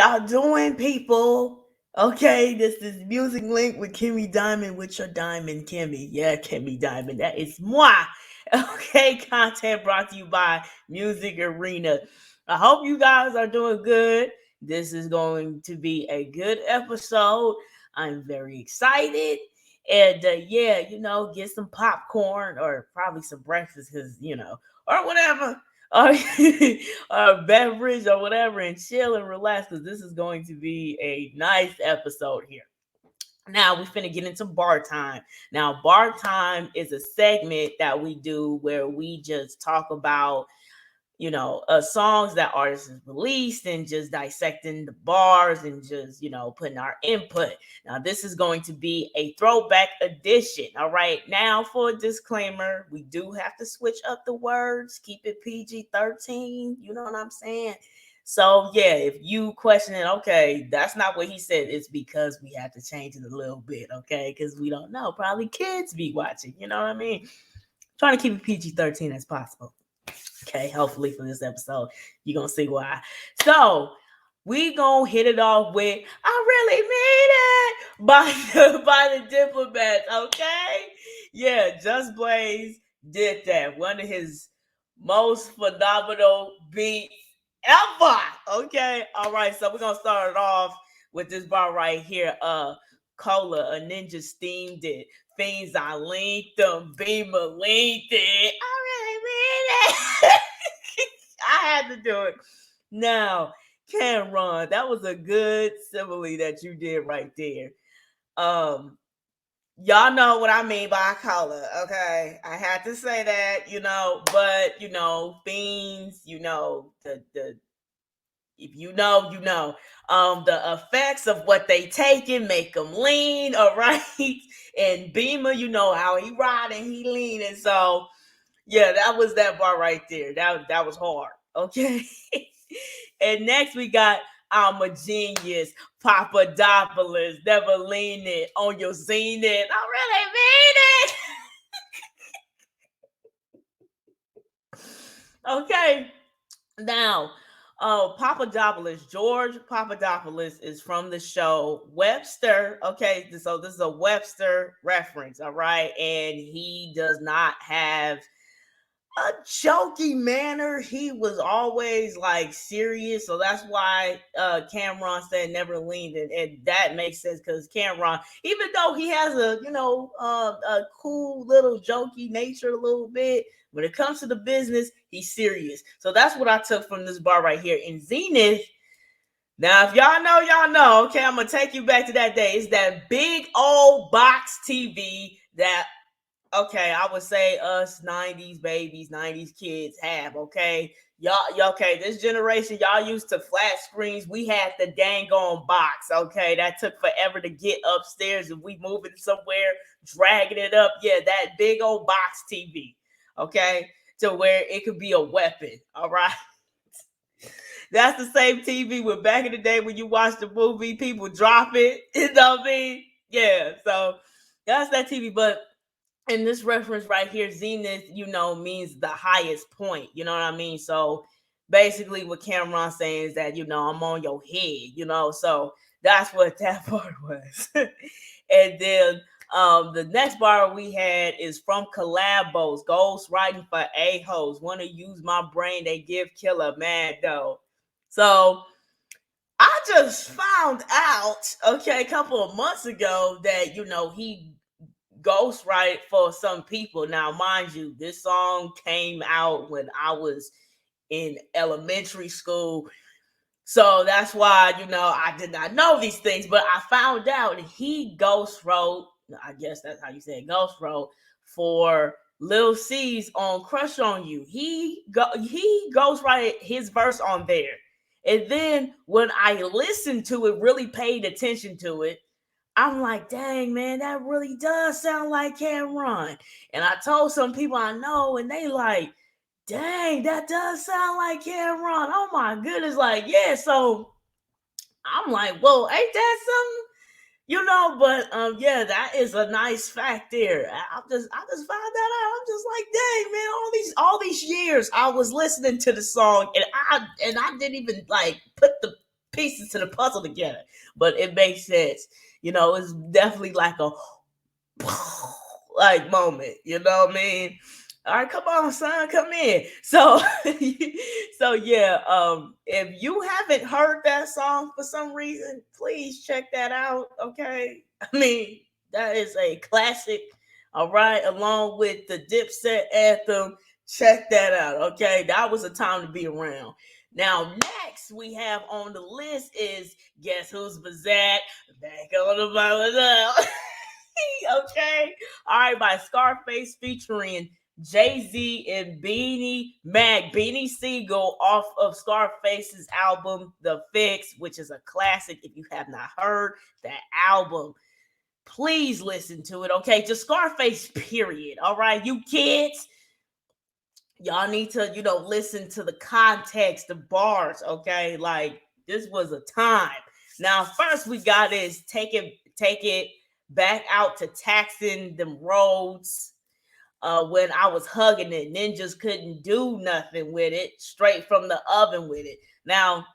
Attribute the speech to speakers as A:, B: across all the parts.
A: y'all doing, people? Okay, this is Music Link with Kimmy Diamond with your Diamond Kimmy. Yeah, Kimmy Diamond. That is moi. Okay, content brought to you by Music Arena. I hope you guys are doing good. This is going to be a good episode. I'm very excited. And yeah, get some popcorn or probably some breakfast or whatever or, or beverage or whatever and chill and relax because this is going to be a nice episode here. Now we finna get into bar time. Now, bar time is a segment that we do where we just talk about songs that artists have released and just dissecting the bars and just, putting our input. Now, this is going to be a throwback edition. All right. Now, for a disclaimer, we do have to switch up the words, keep it PG-13. You know what I'm saying? So, yeah, if you question it, okay, that's not what he said. It's because we have to change it a little bit, okay? Because we don't know. Probably kids be watching. You know what I mean? Trying to keep it PG-13 as possible. Okay, hopefully for this episode, you're going to see why. So, we going to hit it off with I Really Mean It by the Diplomats, okay? Yeah, Just Blaze did that. One of his most phenomenal beats ever, okay? All right, so we're going to start it off with this bar right here. Cola, a ninja steamed it. Fiends, I linked them. Beamer linked it. I really mean it. I had to do it. Now, Cameron, that was a good simile that you did right there. Y'all know what I mean by color, okay? I had to say that, but fiends, the if you know, you know. The effects of what they take and make them lean, all right. And Beamer, you know how he ride and he lean, and so yeah, that was that bar right there. That was hard, okay. And next we got I'm a Genius, Papadopoulos, never lean it on your zenith. I really mean it. Okay, now, Papadopoulos, George Papadopoulos is from the show Webster. Okay, so this is a Webster reference, all right, and he does not have a jokey manner. He was always like serious, so that's why Cameron said never leaned it, and that makes sense because Cameron, even though he has a cool little jokey nature a little bit, when it comes to the business, he's serious. So that's what I took from this bar right here in Zenith. Now, if y'all know, y'all know. Okay, I'm gonna take you back to that day. It's that big old box TV that, okay, I would say us 90s babies, 90s kids have, okay? Y'all, okay, this generation, y'all used to flat screens. We had the dang on box, okay? That took forever to get upstairs. If we moving somewhere, dragging it up, yeah, that big old box TV, okay? To where it could be a weapon, all right? That's the same TV with back in the day when you watch the movie, people drop it, you know what I mean? Yeah, so that's that TV, but in this reference right here, zenith, means the highest point. You know what I mean? So basically, what Cameron's saying is that, I'm on your head, so that's what that part was. And then the next bar we had is from Collabos, Ghost Writing for A-Hoes. Want to use my brain, they give killer mad though. So I just found out, okay, a couple of months ago that, he ghostwrite for some people. Now, mind you, this song came out when I was in elementary school. So that's why, I did not know these things, but I found out he ghost wrote, I guess that's how you say it, ghost wrote for Lil C's on Crush on You. He ghostwrited his verse on there. And then when I listened to it, really paid attention to it, I'm like, dang, man, that really does sound like Cameron. And I told some people I know, and they like, dang, that does sound like Cameron. Oh my goodness, like, yeah. So I'm like, whoa, ain't that something? But yeah, that is a nice fact there. I just found that out. I'm just like, dang, man, all these years I was listening to the song, and I didn't even like put the pieces to the puzzle together, but it makes sense. It's definitely like a like moment. You know what I mean? All right, come on, son, come in. So, so yeah. If you haven't heard that song for some reason, please check that out. Okay, I mean that is a classic. All right, along with the Dipset anthem, check that out. Okay, that was a time to be around. Now, next we have on the list is Guess Who's Back on the Bible now. Okay. All right, by Scarface featuring Jay-Z and Beanie Siegel off of Scarface's album The Fix, which is a classic. If you have not heard that album, please listen to it. Okay, just Scarface, period. All right, you kids, y'all need to, listen to the context, the bars. Okay, like this was a time. Now, first we got is take it back out to taxing them roads. When I was hugging it, ninjas couldn't do nothing with it, straight from the oven with it. Now,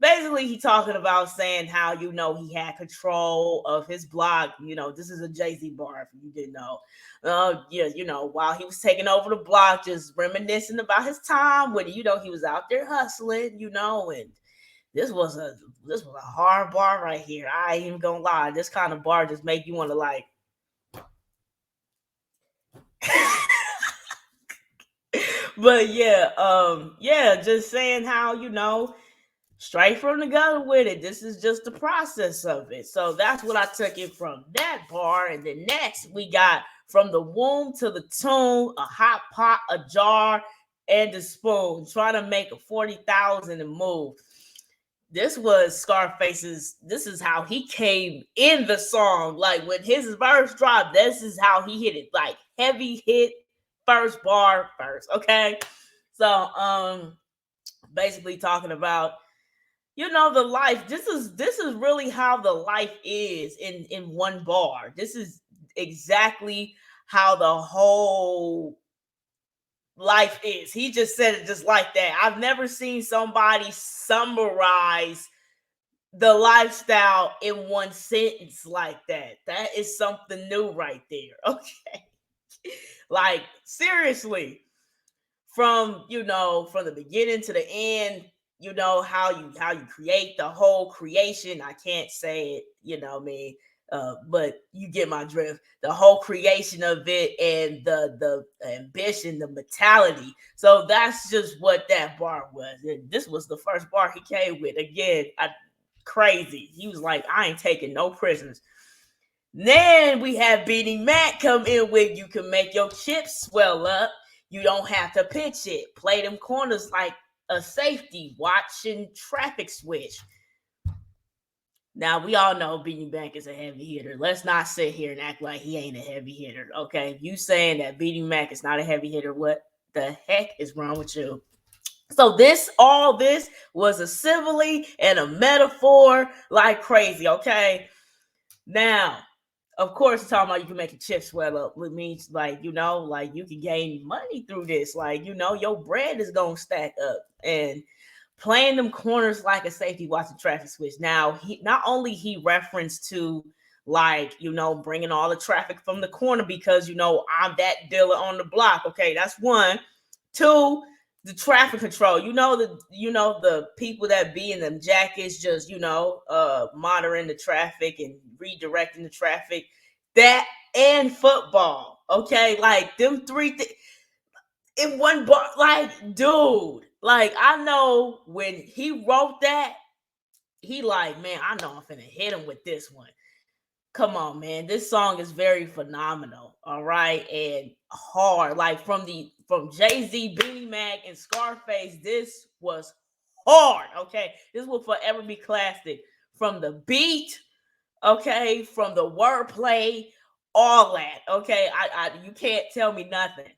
A: basically, he talking about saying how he had control of his block. This is a Jay-Z bar, if you didn't know. Yeah, while he was taking over the block, just reminiscing about his time when he was out there hustling. And this was a hard bar right here. I ain't even gonna lie. This kind of bar just make you want to like. But yeah, just saying how straight from the gutter with it. This is just the process of it. So that's what I took it from that bar. And then next we got from the womb to the tomb, a hot pot, a jar, and a spoon. Trying to make a 40,000 and move. This was Scarface's. This is how he came in the song. Like when his verse dropped, this is how he hit it. Like heavy hit, first bar first. Okay. So basically talking about the life. This is really how the life is in one bar. This is exactly how the whole life is. He just said it just like that. I've never seen somebody summarize the lifestyle in one sentence like that. That is something new right there. Okay. Like seriously, from the beginning to the end, how you create the whole creation. I can't say it, me, but you get my drift. The whole creation of it and the ambition, the mentality. So that's just what that bar was. And this was the first bar he came with. Again, crazy. He was like, I ain't taking no prisoners. Then we have Beanie Mac come in with you can make your chips swell up. You don't have to pitch it. Play them corners like a safety, watching traffic switch. Now we all know Beanie Mac is a heavy hitter. Let's not sit here and act like he ain't a heavy hitter. Okay, if you saying that Beanie Mac is not a heavy hitter, what the heck is wrong with you? So all this was a simile and a metaphor like crazy. Okay, now of course, talking about you can make a chip swell up, which means like like you can gain money through this. Like your bread is gonna stack up, and playing them corners like a safety watching traffic switch. Now he not only he referenced to like bringing all the traffic from the corner because I'm that dealer on the block. Okay, that's one. Two, the traffic control. The people that be in them jackets just monitoring the traffic and redirecting the traffic. That and football. Okay, like them three in one bar. Like, dude, like I know when he wrote that, he like, man, I know I'm finna hit him with this one. Come on, man. This song is very phenomenal. All right. And hard. Like from Jay-Z, Beanie Mac, and Scarface, this was hard. Okay. This will forever be classic. From the beat, okay, from the wordplay, all that. Okay. You can't tell me nothing.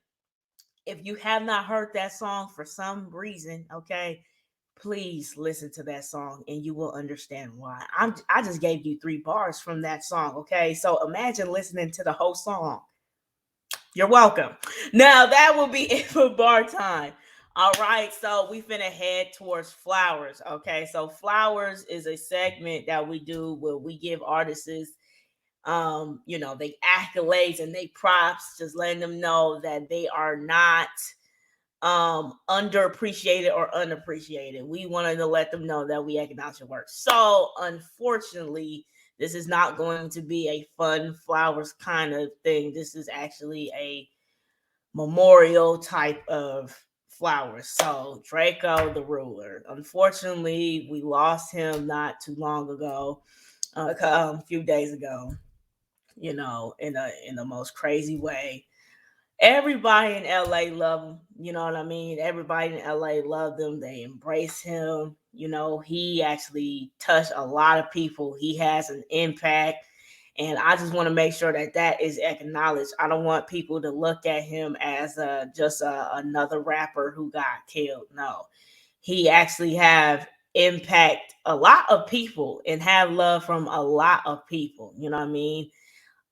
A: If you have not heard that song for some reason, okay, please listen to that song and you will understand why. I just gave you 3 bars from that song, okay? So imagine listening to the whole song. You're welcome. Now that will be it for bar time. All right, so we finna head towards flowers. Okay, so flowers is a segment that we do where we give artists they accolades and they props, just letting them know that they are not underappreciated or unappreciated. We wanted to let them know that we acknowledge your work. So unfortunately, this is not going to be a fun flowers kind of thing. This is actually a memorial type of flowers. So Drakeo the Ruler. Unfortunately, we lost him not too long ago, a few days ago. In the most crazy way. Everybody in LA love him. You know what I mean? Everybody in LA loved him. They embrace him. He actually touched a lot of people. He has an impact. And I just want to make sure that that is acknowledged. I don't want people to look at him as another rapper who got killed. No, he actually have impact a lot of people and have love from a lot of people. You know what I mean?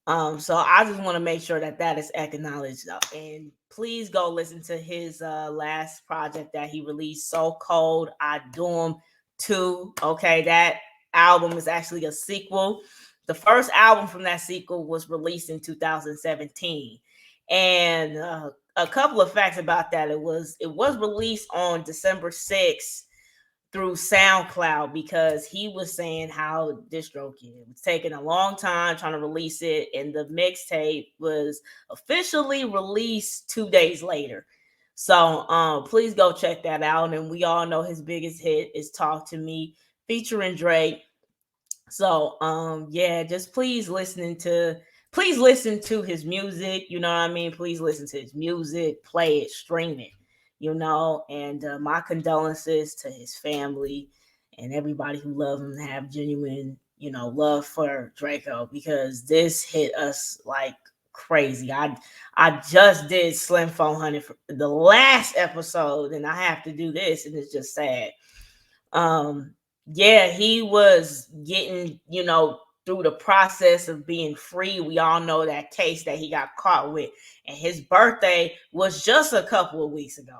A: So I just want to make sure that that is acknowledged. And please go listen to his last project that he released, So Cold, I Doom 2. Okay, that album is actually a sequel. The first album from that sequel was released in 2017. And a couple of facts about that. It was released on December 6th through SoundCloud because he was saying how DistroKid was taking a long time trying to release it, and the mixtape was officially released 2 days later. So please go check that out. And we all know his biggest hit is Talk to Me featuring Drake. So yeah, just please listen to his music, you know what I mean? Please listen to his music, play it, stream it, and my condolences to his family and everybody who love him and have genuine, love for Draco, because this hit us like crazy. I just did Slim 400 for the last episode, and I have to do this, and it's just sad. um yeah, he was getting, through the process of being free. We all know that case that he got caught with, and his birthday was just a couple of weeks ago,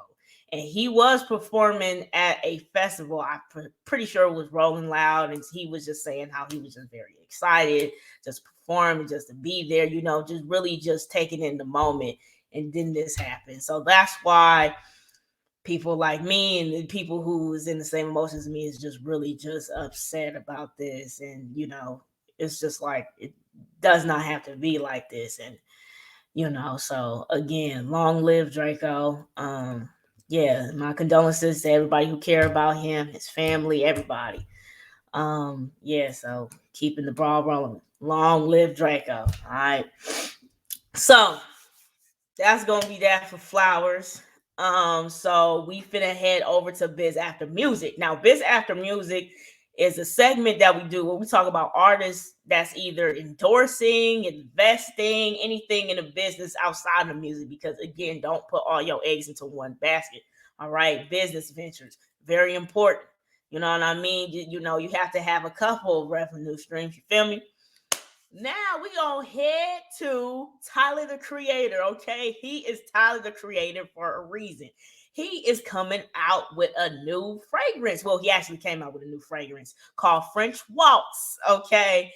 A: and he was performing at a festival. Pretty sure it was Rolling Loud, and he was just saying how he was just very excited, just performing, just to be there, just really just taking in the moment. And then this happened, so that's why people like me and the people who is in the same emotions as me is just really just upset about this. And it's just like, it does not have to be like this. And so again, long live Draco. Yeah, my condolences to everybody who care about him, his family, everybody. Yeah, so keeping the ball rolling. Long live Draco. All right, so that's gonna be that for flowers. So we finna head over to Biz After Music. Now, Biz After Music is a segment that we do where we talk about artists that's either endorsing, investing, anything in a business outside of music. Because again, don't put all your eggs into one basket. All right, business ventures, very important. You know what I mean? You have to have a couple of revenue streams. You feel me? Now we gonna head to Tyler the Creator. Okay, he is Tyler the Creator for a reason. He is coming out with a new fragrance. Well, he actually came out with a new fragrance called French Waltz. Okay.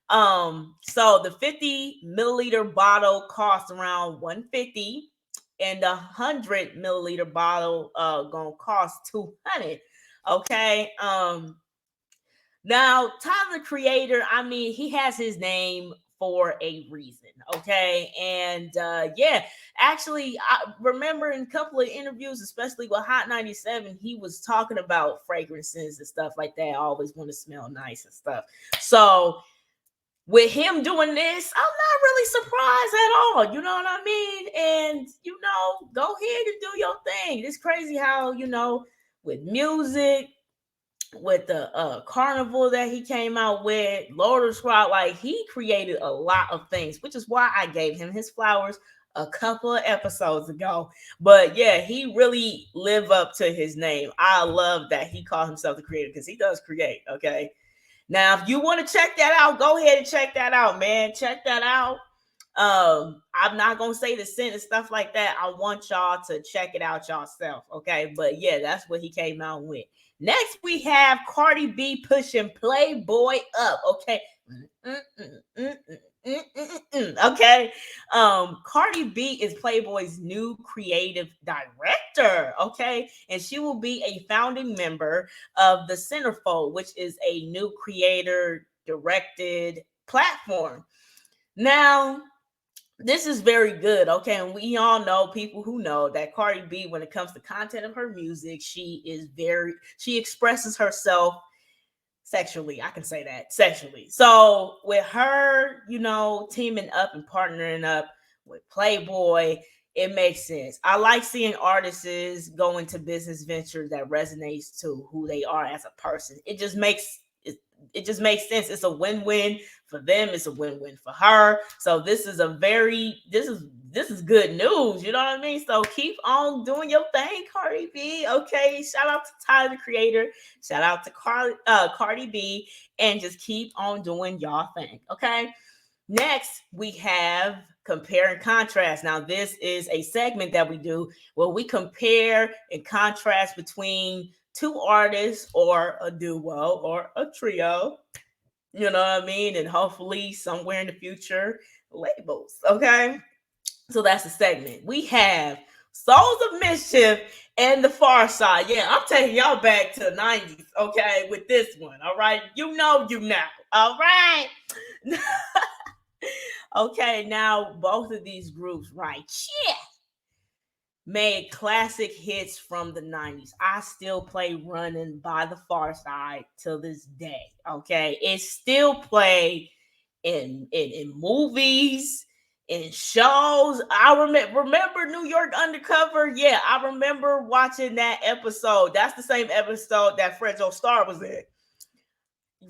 A: So the 50 milliliter bottle costs around 150, and the 100 milliliter bottle gonna cost 200. Okay. Now, Tyler the Creator, I mean, he has his name for a reason, okay? And yeah, actually, I remember in a couple of interviews, especially with Hot 97, he was talking about fragrances and stuff like that. I always want to smell nice and stuff. So, with him doing this, I'm not really surprised at all. You know what I mean? And, go ahead and do your thing. It's crazy how, with music, with the carnival that he came out with, Lord of Squad, like he created a lot of things, which is why I gave him his flowers a couple of episodes ago. But yeah, he really lived up to his name. I love that he called himself the creator, because he does create. Okay. Now, if you want to check that out, go ahead and check that out, man. Check that out. I'm not gonna say the scent and stuff like that. I want y'all to check it out yourself, okay? But yeah, that's what he came out with. Next, we have Cardi B pushing Playboy up, okay? Okay. Cardi B is Playboy's new creative director, okay? And she will be a founding member of the Centerfold, which is a new creator directed platform. Now, this is very good, okay? And we all know, people who know, that Cardi B, when it comes to content of her music, she expresses herself sexually. I can say that, sexually. So with her, teaming up and partnering up with Playboy, it makes sense. I like seeing artists go into business ventures that resonates to who they are as a person. It just makes sense. It's a win-win for them. It's a win-win for her. So this is good news. You know what I mean? So keep on doing your thing, Cardi B. Okay. Shout out to Tyler, the Creator. Shout out to Cardi B, and just keep on doing y'all thing. Okay. Next, we have compare and contrast. Now, this is a segment that we do where we compare and contrast between two artists or a duo or a trio. You know what I mean? And hopefully, somewhere in the future, labels. Okay. So that's the segment. We have Souls of Mischief and the Far Side. Yeah, I'm taking y'all back to the 90s, okay, with this one. All right. You know. All right. Okay, now both of these groups, right? Yeah, made classic hits from the 90s. I still play Running by the Far Side till this day. Okay. It's still played in movies, in shows. I remember New York Undercover. Yeah, I remember watching that episode. That's the same episode that Fred Star was in.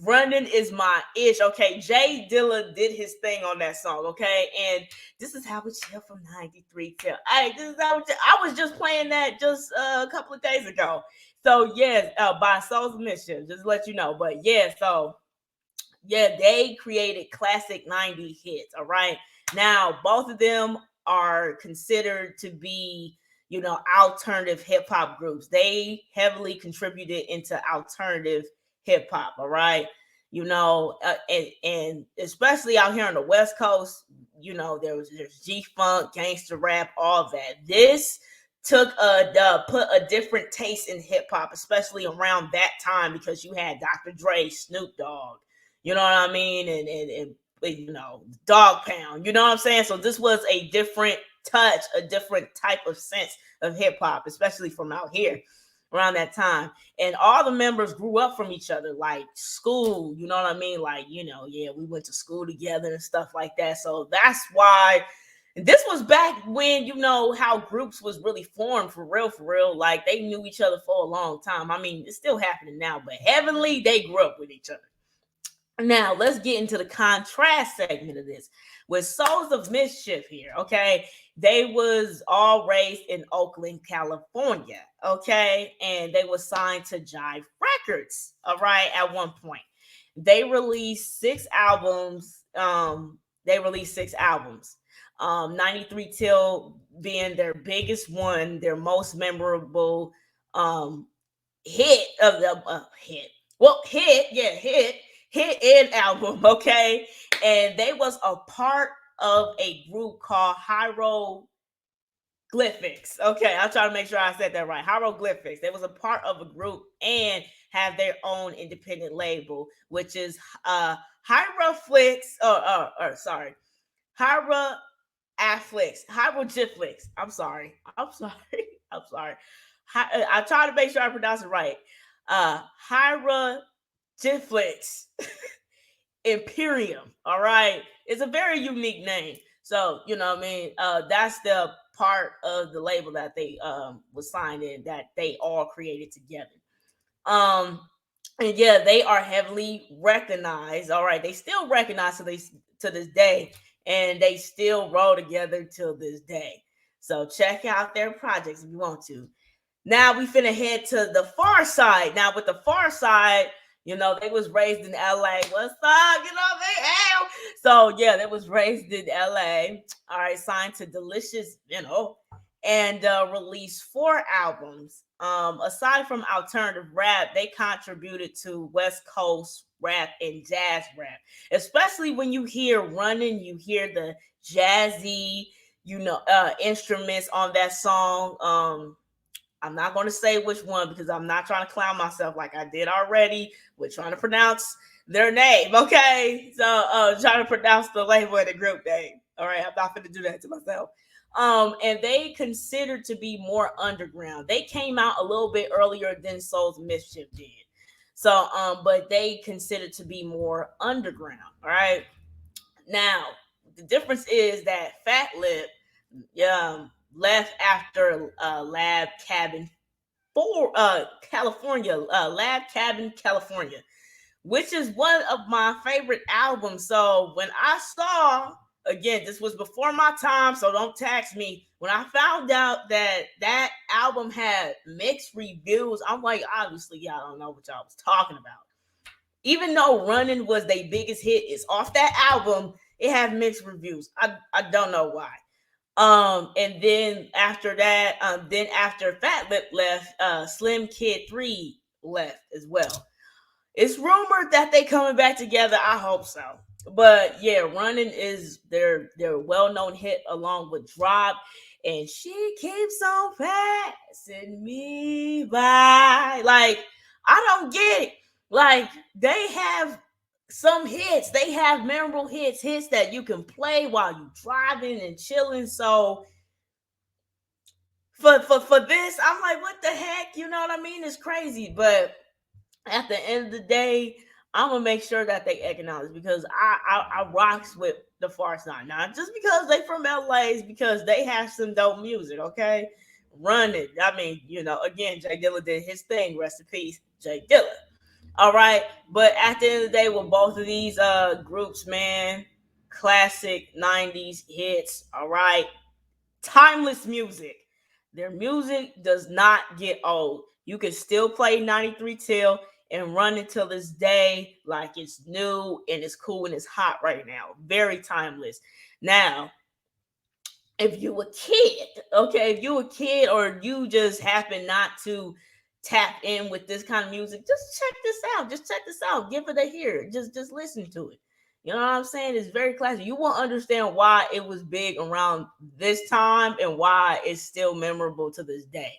A: Running is my ish. Okay, Jay Dilla did his thing on that song. Okay, and this is how we chill from 93 till. Hey, this is how I was just playing that just a couple of days ago. So yes, by Souls of Mischief, just to let you know. But yeah, so yeah, they created classic 90 hits. All right, now both of them are considered to be, alternative hip hop groups. They heavily contributed into alternative hip hop. All right. And especially out here on the West Coast, there's G Funk, gangster rap, all that. This put a different taste in hip hop, especially around that time, because you had Dr. Dre, Snoop Dogg, you know what I mean, and Dog Pound, you know what I'm saying. So this was a different touch, a different type of sense of hip hop, especially from out here around that time. And all the members grew up from each other, like school, you know what I mean? Like, yeah, we went to school together and stuff like that. So that's why this was back when, how groups was really formed for real. Like they knew each other for a long time. I mean, it's still happening now, but Heavenly, they grew up with each other. Now, let's get into the contrast segment of this with Souls of Mischief here, okay? They was all raised in Oakland, California, okay? And they were signed to Jive Records, all right, at one point. They released 6 albums. 93 Till being their biggest one, their most memorable hit of the hit. Well, hit and album, okay? And they was a part of a group called Hieroglyphics. Okay, I'll try to make sure I said that right. Hieroglyphics. They was a part of a group and have their own independent label, which is Hieroglyphics. Hieroglyphics. I'm sorry. I try to make sure I pronounce it right. Hieroglyphics Imperium. All right. It's a very unique name. So, you know what I mean? That's the part of the label that they was signed in, that they all created together. And yeah, they are heavily recognized. All right. They still recognized to this day, and they still roll together till this day. So check out their projects if you want to. Now we finna head to the Far Side. Now with the Far Side, They was raised in LA. What's up? Hell. So yeah, they was raised in LA. All right, signed to Delicious, and released 4 albums. Aside from alternative rap, they contributed to West Coast rap and jazz rap. Especially when you hear Running, you hear the jazzy, instruments on that song. I'm not going to say which one because I'm not trying to clown myself like I did already. We're trying to pronounce their name, okay? So, trying to pronounce the label and the group name. All right, I'm not going to do that to myself. And they considered to be more underground. They came out a little bit earlier than Soul's Mischief did. So, but they considered to be more underground. All right. Now, the difference is that Fat Lip, left after Lab Cabin for California, Lab Cabin, California, which is one of my favorite albums. So when I saw, again, this was before my time, so don't tax me. When I found out that album had mixed reviews, I'm like, obviously, y'all don't know what y'all was talking about. Even though Running was their biggest hit, it's off that album. It had mixed reviews. I don't know why. And then after that, then after Fat Lip left, Slim Kid 3 left as well. It's rumored that they coming back together. I hope so. But yeah, Running is their well-known hit along with Drop, and she keeps on passing me by. Like, I don't get it. Like, they have some hits. They have memorable hits that you can play while you driving and chilling. So for this, I'm like, what the heck? You know what I mean? It's crazy. But at the end of the day, I'm gonna make sure that they acknowledge, because I rocks with the Far Side. Not just because they from LA, is because they have some dope music, okay? Run it. I mean, again, Jay Dilla did his thing. Rest in peace, Jay Dilla. All right. But at the end of the day, with both of these groups, man, classic 90s hits, all right. Timeless music. Their music does not get old. You can still play 93 Till and run until this day like it's new and it's cool and it's hot right now. Very timeless. Now, if you a kid, okay, if you a kid or you just happen not to tap in with this kind of music, just check this out. Just check this out. Give it a hear. Just listen to it. You know what I'm saying? It's very classic. You won't understand why it was big around this time and why it's still memorable to this day.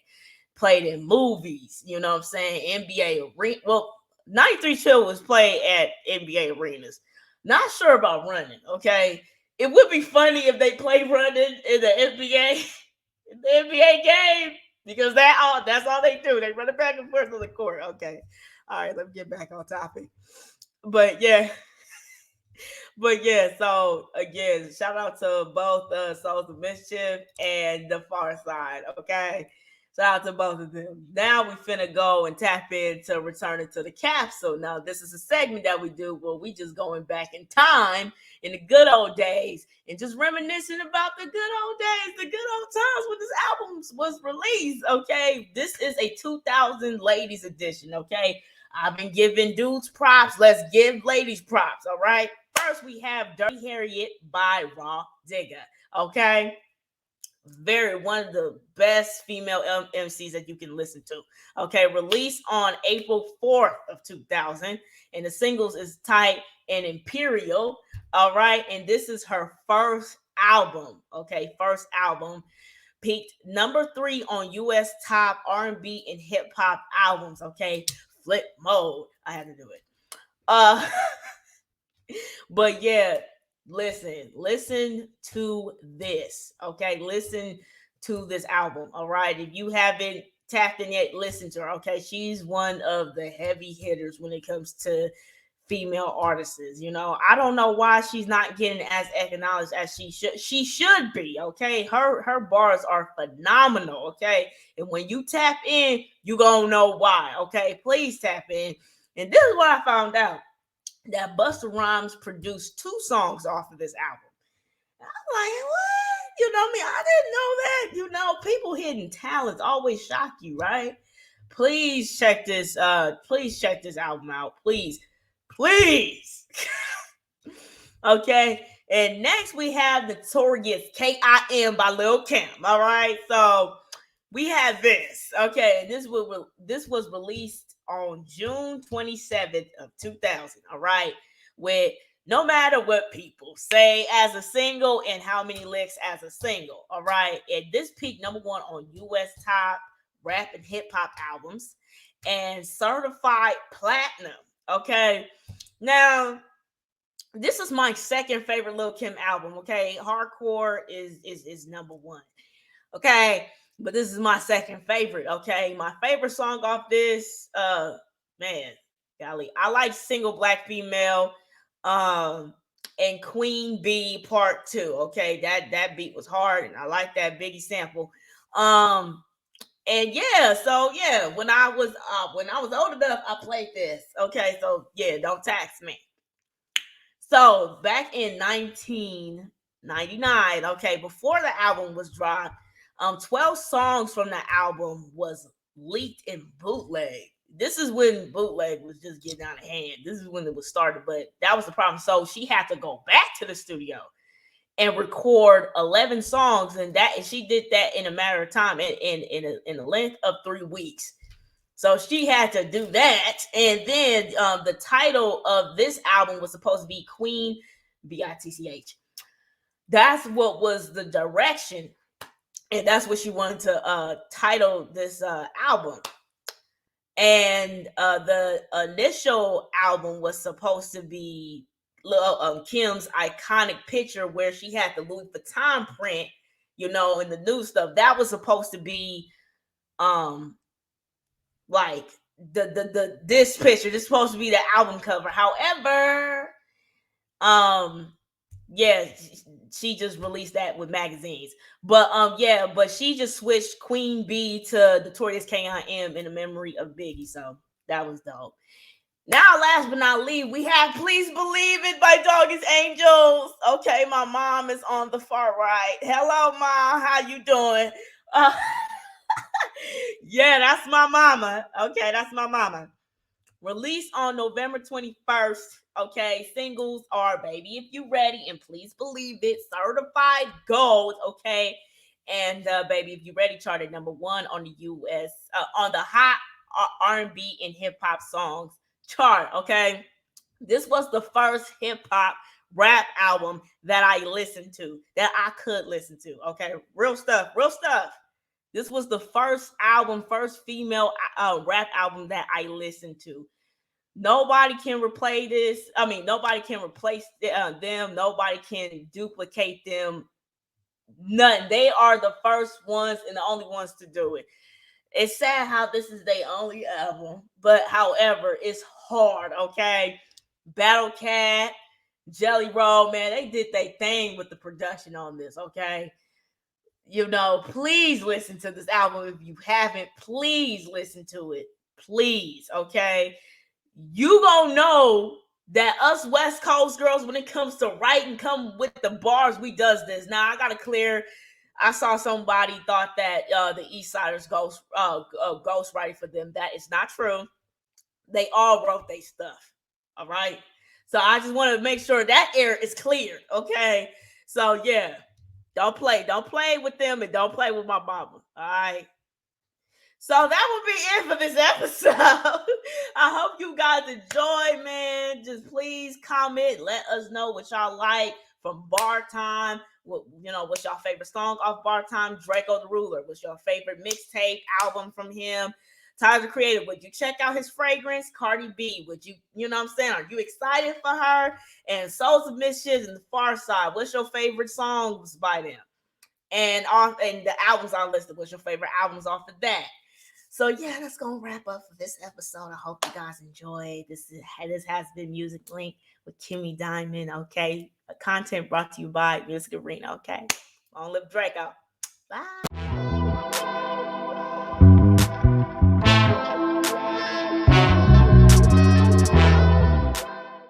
A: Played in movies, you know what I'm saying? NBA arena. Well, 93 Chill was played at NBA arenas. Not sure about Running, okay? It would be funny if they played Running in the NBA, in the NBA game, because that's all they do. They run it back and forth on the court. Okay. All right, let me get back on topic. But yeah, so again, shout out to both Souls of Mischief and the Far Side. Okay. Shout out to both of them. Now we finna go and tap into Returning to the Capsule. Now, this is a segment that we do where we just going back in time in the good old days and just reminiscing about the good old days, the good old times when this album was released. Okay. This is a 2000 ladies edition. Okay. I've been giving dudes props. Let's give ladies props. All right. First, we have Dirty Harriet by Raw Digga. Okay. One of the best female MCs that you can listen to. Okay. Released on April 4th of 2000. And the singles is Tight and Imperial. All right. And this is her first album. Okay. First album. Peaked number 3 on US top R&B and hip hop albums. Okay. Flip mode. I had to do it. But yeah, listen to this. Okay, listen to this album. All right, if you haven't tapped in yet, listen to her. Okay, she's one of the heavy hitters when it comes to female artists. I don't know why she's not getting as acknowledged as she should. She should be. Okay, her bars are phenomenal. Okay, and when you tap in, you gonna know why. Okay, please tap in. And this is what I found out, that Busta Rhymes produced 2 songs off of this album. I'm like, what? I didn't know that. People hidden talents always shock you, right? Please check this. Please check this album out. Please. Okay. And next we have Notorious K.I.M. by Lil Kim. All right. So we have this. Okay. This was released on June 27th of 2000. All right. With No Matter What People Say as a single and How Many Licks as a single. All right. And this peaked #1 on US top rap and hip hop albums and certified platinum. Okay. Now, this is my second favorite Lil Kim album. Okay, Hardcore is #1. Okay, but this is my second favorite. Okay, my favorite song off this, man, golly, I like Single Black Female, um, and Queen Bee Part 2. Okay, that beat was hard, and I like that Biggie sample. And yeah, so yeah, when I was old enough, I played this. Okay, so yeah, don't tax me. So back in 1999, okay, before the album was dropped, 12 songs from the album was leaked in bootleg. This is when bootleg was just getting out of hand. This is when it was started, but that was the problem. So she had to go back to the studio and record 11 songs, and she did that in a matter of time, in a length of 3 weeks. So she had to do that. And then the title of this album was supposed to be Queen Bitch. That's what was the direction. And that's what she wanted to title this album. And the initial album was supposed to be Kim's iconic picture where she had the Louis Vuitton print, and the new stuff. That was supposed to be like this picture. This is supposed to be the album cover. However, yeah, she just released that with magazines. But she just switched Queen Bee to Notorious K.I.M. in the memory of Biggie. So that was dope. Now, last but not least, we have Please Believe It by Doggy's Angels. Okay, my mom is on the far right. Hello, Mom. How you doing? Yeah, that's my mama. Okay, that's my mama. Released on November 21st. Okay, singles are Baby If You Ready and Please Believe It, certified gold. Okay, and Baby If You Ready charted #1 on the US on the hot R&B and hip hop songs chart. Okay, this was the first hip hop rap album that I listened to, that I could listen to. Okay, real stuff, real stuff. This was the first female rap album that I listened to. Nobody can replace this. I mean, nobody can replace them. Nobody can duplicate them. None. They are the first ones and the only ones to do it. It's sad how this is their only album, but however, it's hard. Okay, Battle Cat, Jelly Roll, man, they did their thing with the production on this. Okay, please listen to this album if you haven't. Please listen to it. Please, okay? You gonna know that us West Coast girls, when it comes to writing, come with the bars, we does this. Now, I gotta clear. I saw somebody thought that the East Siders ghost writing for them. That is not true. They all wrote their stuff. All right? So I just want to make sure that air is cleared, okay? So, yeah. Don't play with them, and don't play with my mama. All right. So that would be it for this episode. I hope you guys enjoy, man. Just please comment. Let us know what y'all like from Bar Time. What's your favorite song off Bar Time? Drakeo The Ruler. What's your favorite mixtape album from him? Tyler the Creator. Would you check out his fragrance? Cardi B. Would you, what I'm saying? Are you excited for her? And Soul Submissions and The Far Side. What's your favorite songs by them? And the albums I listed. What's your favorite albums off of that? So yeah, that's gonna wrap up for this episode. I hope you guys enjoyed. This has been Music Link with Kimmy Diamond. Okay, content brought to you by Music Arena. Okay, long live Drakeo. Bye.